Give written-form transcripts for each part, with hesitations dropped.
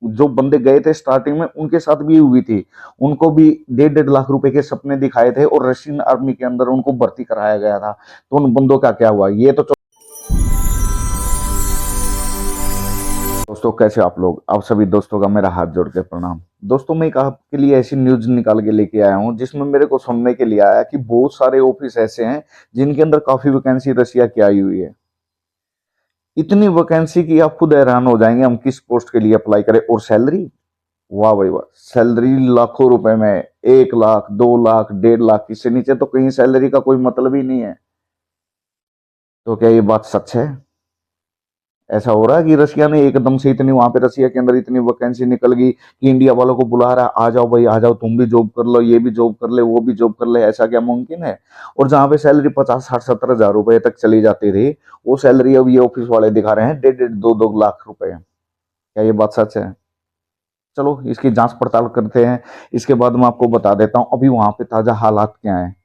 जो बंदे गए थे स्टार्टिंग में उनके साथ भी हुई थी। उनको भी 1.5 लाख रुपए के सपने दिखाए थे और रशियन आर्मी के अंदर उनको भर्ती कराया गया था। तो उन बंदों का क्या हुआ ये तो। दोस्तों कैसे आप लोग, आप सभी दोस्तों का मेरा हाथ जोड़ के प्रणाम। दोस्तों मैं एक आपके लिए ऐसी न्यूज निकाल के लेके आया हूं जिसमें मेरे को सुनने के लिए आया कि बहुत सारे ऑफिस ऐसे हैं जिनके अंदर काफी वैकेंसी रशिया की आई हुई है। इतनी वैकेंसी की आप खुद हैरान हो जाएंगे हम किस पोस्ट के लिए अप्लाई करें। और सैलरी, वाह भाई वाह, सैलरी लाखों रुपए में। 1 लाख, 2 लाख, 1.5 लाख, इससे नीचे तो कहीं सैलरी का कोई मतलब ही नहीं है। तो क्या ये बात सच है? ऐसा हो रहा है कि रशिया ने एकदम से इतनी, वहां पे रशिया के अंदर इतनी वैकेंसी निकल गई कि इंडिया वालों को बुला रहा है, आ जाओ भाई आ जाओ, तुम भी जॉब कर लो, ये भी जॉब कर ले, वो भी जॉब कर ले। ऐसा क्या मुमकिन है? और जहां पे सैलरी 50, 60, 70 हजार रुपए तक चली जाती थी, वो सैलरी अब ये ऑफिस वाले दिखा रहे हैं 1.5, 2 लाख रुपए। क्या ये बात सच है? चलो इसकी जांच पड़ताल करते हैं। इसके बाद मैं आपको बता देता हूं अभी वहां पे ताजा हालात क्या है।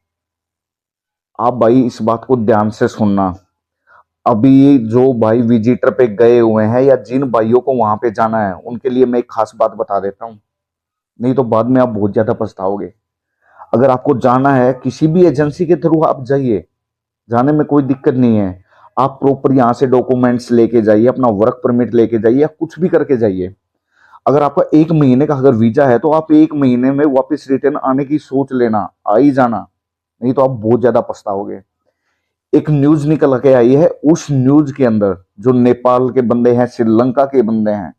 आप भाई इस बात को ध्यान से सुनना। अभी जो भाई विजिटर पे गए हुए हैं या जिन भाइयों को वहां पे जाना है उनके लिए मैं एक खास बात बता देता हूँ, नहीं तो बाद में आप बहुत ज्यादा पछताओगे। अगर आपको जाना है किसी भी एजेंसी के थ्रू आप जाइए, जाने में कोई दिक्कत नहीं है। आप प्रॉपर यहाँ से डॉक्यूमेंट्स लेके जाइए, अपना वर्क परमिट लेके जाइए या कुछ भी करके जाइए। अगर आपका 1 महीने का अगर वीजा है तो आप 1 महीने में वापस रिटर्न आने की सोच लेना, आ ही जाना, नहीं तो आप बहुत ज्यादा पछताओगे। एक न्यूज निकल के आई है, उस न्यूज के अंदर जो नेपाल के बंदे हैं, श्रीलंका के बंदे हैं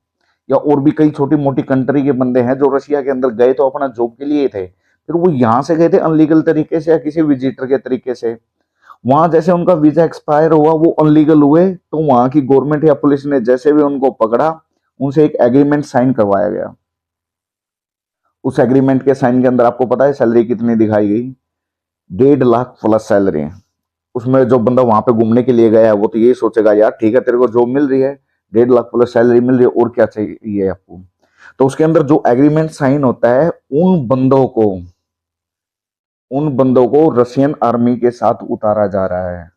या और भी कई छोटी मोटी कंट्री के बंदे हैं जो रशिया के अंदर गए तो अपना जॉब के लिए थे, फिर वो यहां से गए थे अनलीगल तरीके से या किसी विजिटर के तरीके से। वहां जैसे उनका वीजा एक्सपायर हुआ, वो अनलीगल हुए, तो वहां की गवर्नमेंट या पुलिस ने जैसे भी उनको पकड़ा, उनसे एक एग्रीमेंट साइन करवाया गया। उस एग्रीमेंट के साइन के अंदर आपको पता है सैलरी कितनी दिखाई गई? 1.5 लाख प्लस सैलरी है। उसमें जो बंदा वहां पे घूमने के लिए गया है वो तो यही सोचेगा यार ठीक है तेरे को जॉब मिल रही है, 1.5 लाख प्लस सैलरी मिल रही है, और क्या चाहिए आपको। तो उसके अंदर जो एग्रीमेंट साइन होता है, उन बंदों को रशियन आर्मी के साथ उतारा जा रहा है।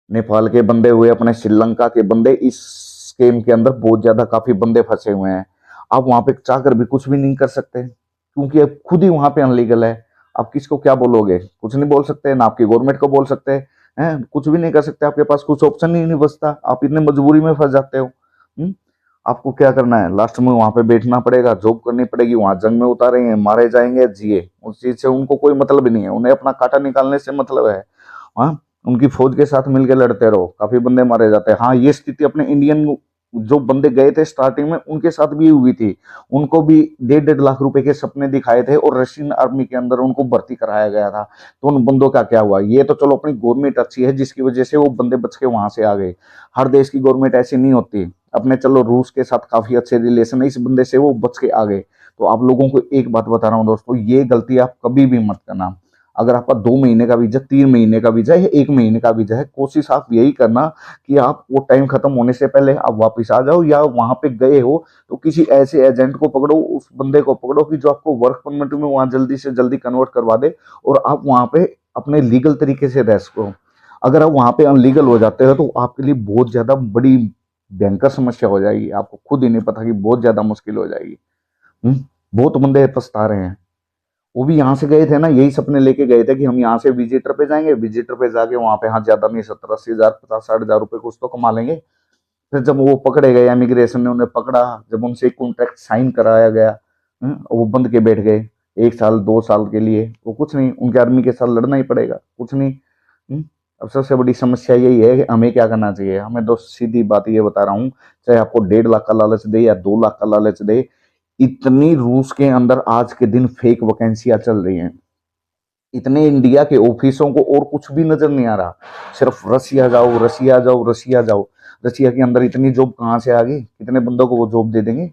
नेपाल के बंदे हुए, अपने श्रीलंका के बंदे, इस स्कीम के अंदर बहुत ज्यादा काफी बंदे फंसे हुए हैं। आप वहां पे चाहकर भी कुछ भी नहीं कर सकते क्योंकि अब खुद ही वहां पे अनलीगल है। आप किसको क्या बोलोगे? कुछ नहीं बोल सकते ना, आपकी गवर्नमेंट को बोल सकते हैं, कुछ भी नहीं कर सकते। आपके पास कुछ ऑप्शन ही नहीं बचता, आप इतने मजबूरी में फंस जाते हो। आपको क्या करना है? लास्ट में वहां पे बैठना पड़ेगा, जॉब करनी पड़ेगी, वहां जंग में उतारेंगे, मारे जाएंगे, जिए, उस चीज से उनको कोई मतलब भी नहीं है। उन्हें अपना कांटा निकालने से मतलब है। हाँ, उनकी फौज के साथ मिलकर लड़ते रहो, काफी बंदे मारे जाते हैं। हाँ, ये स्थिति अपने इंडियन जो बंदे गए थे स्टार्टिंग में उनके साथ भी हुई थी। उनको भी 1.5 लाख रुपए के सपने दिखाए थे और रशियन आर्मी के अंदर उनको भर्ती कराया गया था। तो उन बंदों का क्या हुआ ये तो चलो अपनी गवर्नमेंट अच्छी है जिसकी वजह से वो बंदे बच के वहां से आ गए। हर देश की गवर्नमेंट ऐसी नहीं होती। अपने चलो रूस के साथ काफी अच्छे रिलेशन है, इस बंदे से वो बच के आ गए। तो आप लोगों को एक बात बता रहा हूँ दोस्तों, ये गलती आप कभी भी मत करना। अगर आपका 2 महीने का वीजा, 3 महीने का वीजा या 1 महीने का वीजा है, कोशिश आप यही करना कि आप वो टाइम खत्म होने से पहले आप वापस आ जाओ, या वहां पे गए हो तो किसी ऐसे एजेंट को पकड़ो, उस बंदे को पकड़ो कि जो आपको वर्क परमिट में वहां जल्दी से जल्दी कन्वर्ट करवा दे और आप वहां पे अपने लीगल तरीके से रह सको। अगर आप वहां पे अनलीगल हो जाते हो तो आपके लिए बहुत ज्यादा बड़ी भयंकर समस्या हो जाएगी, आपको खुद ही नहीं पता कि बहुत ज्यादा मुश्किल हो जाएगी। बहुत बंदे पछता रहे हैं। वो भी यहाँ से गए थे ना, यही सपने लेके गए थे कि हम यहाँ से विजिटर पे जाएंगे, विजिटर पे जाके वहां पे, हाँ ज्यादा नहीं, 70, 80 हजार, 50, 60 हजार रुपए कुछ तो कमा लेंगे। फिर जब वो पकड़े गए, इमिग्रेशन ने उन्हें पकड़ा, जब उनसे एक कॉन्ट्रैक्ट साइन कराया गया, वो बंद के बैठ गए 1 साल 2 साल के लिए। वो कुछ नहीं, उनके आर्मी के साथ लड़ना ही पड़ेगा, कुछ नहीं। अब सबसे बड़ी समस्या यही है कि हमें क्या करना चाहिए। हमें तो सीधी बात ये बता रहा हूँ, चाहे आपको 1.5 लाख का लालच दे या 2 लाख का लालच दे, इतनी रूस के अंदर आज के दिन फेक वैकेंसियां चल रही हैं, इतने इंडिया के ऑफिसों को और कुछ भी नजर नहीं आ रहा, सिर्फ रसिया जाओ, रसिया जाओ, रसिया जाओ। रसिया के अंदर इतनी जॉब कहाँ से आ गई? कितने बंदों को वो जॉब दे देंगे?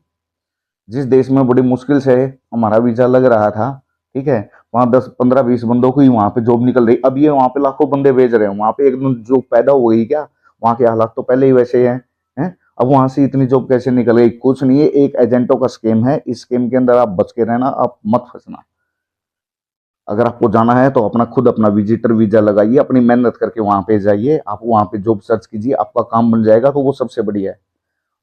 जिस देश में बड़ी मुश्किल से हमारा वीजा लग रहा था, ठीक है, वहां 10, 15, 20 बंदों को ही वहां पे जॉब निकल रही। अब ये वहां पे लाखों बंदे भेज रहे हैं, वहां पे एकदम जॉब पैदा हो गई क्या? वहां के हालात तो पहले ही वैसे ही हैं। अब वहां से इतनी जॉब कैसे निकल गई? कुछ नहीं है, एक एजेंटों का स्कीम है। इस स्कीम के अंदर आप बच के रहना, आप मत फंसना। अगर आपको जाना है तो अपना खुद अपना विजिटर वीजा लगाइए, अपनी मेहनत करके वहां पे जाइए, आप वहां पे जॉब सर्च कीजिए, आपका काम बन जाएगा तो वो सबसे बढ़िया है।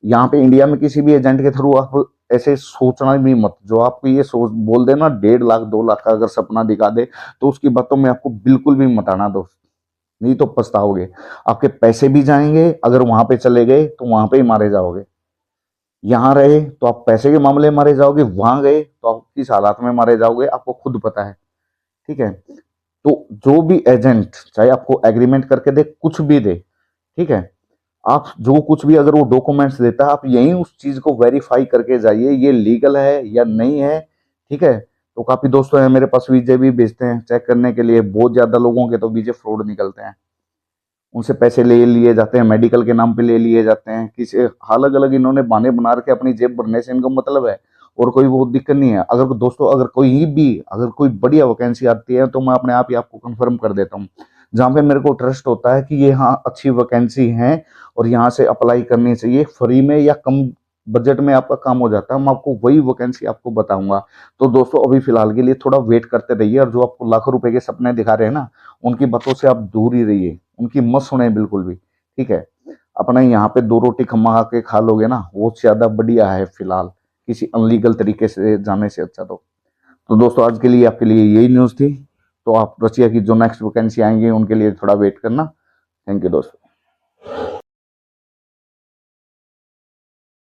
यहाँ पे इंडिया में किसी भी एजेंट के थ्रू आप ऐसे सोचना भी मत, जो आपको ये सोच बोल देना 1.5 लाख 2 लाख का अगर सपना दिखा दे तो उसकी बातों में आपको बिल्कुल भी मत आना दोस्त, नहीं तो पछताओगे। आपके पैसे भी जाएंगे, अगर वहां पे चले गए तो वहां पे ही मारे जाओगे। यहाँ रहे तो आप पैसे के मामले में मारे जाओगे, वहां गए तो आप किस हालात में मारे जाओगे आपको खुद पता है, ठीक है। तो जो भी एजेंट चाहे आपको एग्रीमेंट करके दे, कुछ भी दे, ठीक है, आप जो कुछ भी अगर वो डॉक्यूमेंट्स देता है आप यही उस चीज को वेरीफाई करके जाइए ये लीगल है या नहीं है, ठीक है। तो काफी दोस्तों हैं मेरे पास वीजे भी भेजते हैं चेक करने के लिए, बहुत ज्यादा लोगों के तो वीजे फ्रॉड निकलते हैं, उनसे पैसे ले लिए जाते हैं, मेडिकल के नाम पे ले लिए जाते हैं, किसी अलग अलग इन्होंने बहाने बना के अपनी जेब भरने से इनको मतलब है, और कोई वो दिक्कत नहीं है। अगर दोस्तों अगर कोई बढ़िया वैकेंसी आती है तो मैं अपने आप ही आपको कंफर्म कर देता हूँ, जहाँ पे मेरे को ट्रस्ट होता है कि ये हाँ अच्छी वैकेंसी है और यहाँ से अप्लाई करनी चाहिए, फ्री में या कम बजट में आपका काम हो जाता है, मैं आपको वही वैकेंसी आपको बताऊंगा। तो दोस्तों अभी फिलहाल के लिए थोड़ा वेट करते रहिए, और जो आपको लाखों रुपए के सपने दिखा रहे हैं ना, उनकी बातों से आप दूर ही रहिए, उनकी मत सुने बिल्कुल भी, ठीक है। अपना यहाँ पे 2 रोटी कमा के खा लोगे ना, वो ज्यादा बढ़िया है फिलहाल, किसी अनलीगल तरीके से जाने से अच्छा। तो दोस्तों आज के लिए आपके लिए यही न्यूज़ थी, तो आप रशिया की जो नेक्स्ट वैकेंसी आएंगी उनके लिए थोड़ा वेट करना। थैंक यू दोस्तों।